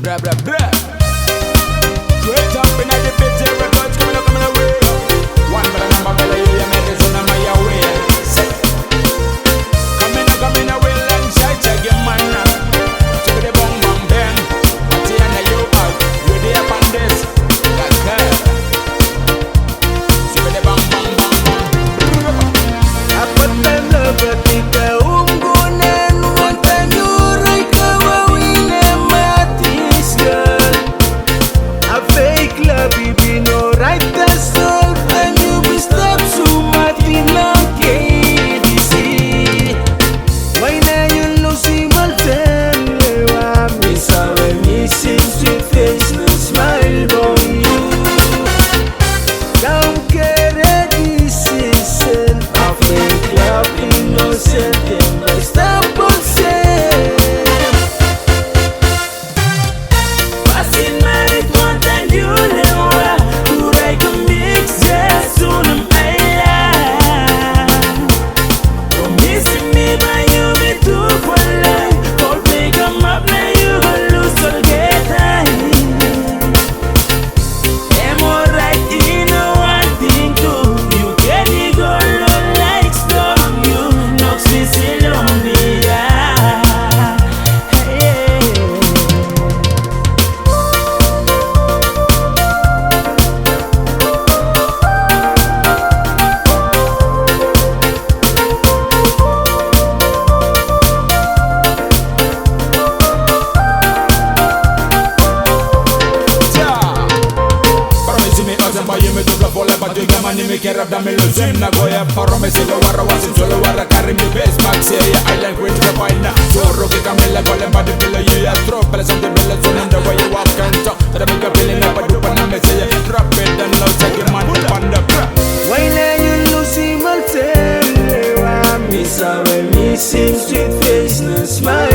Blah blah blah. Straight up in the pit, records coming away. One for the number, better you medicine on my way. Coming away, and check your man. Check the bong bong bang. At the end of you out, you there on this. That's good. Check the bong bong bong bong. Apat na nabatika unggunan, wantang yuray kawawin na matisgan. A fake love ibino right the soul, and you be stop sumatin lang KDC. Why na yun Lucy Malten, lewa misa when missing sweet face no smile from you. Don't care this is a fake love innocent and by stop consent. Passing my content you lewa, kuray ka mix ya sunam ayah. Promising me by you me to falay, or make a map na you will lose or get high. Am alright in a one thing too, you get it go low like storm, you knocks me still on me, yeah. Hey. Promise me awesome, but you me to blow like but you get money me care of the me lose him. Na go ya promise you wara wasim solo wara carry me base max here island queen the fine. So rocky camilla call but the pillow you ya throw but something bill so the way you walk and talk that make a feeling up but do but me say drop it and now take your man on the Why na yun Lucy Malten, lewa misa when missing sweet face no smile.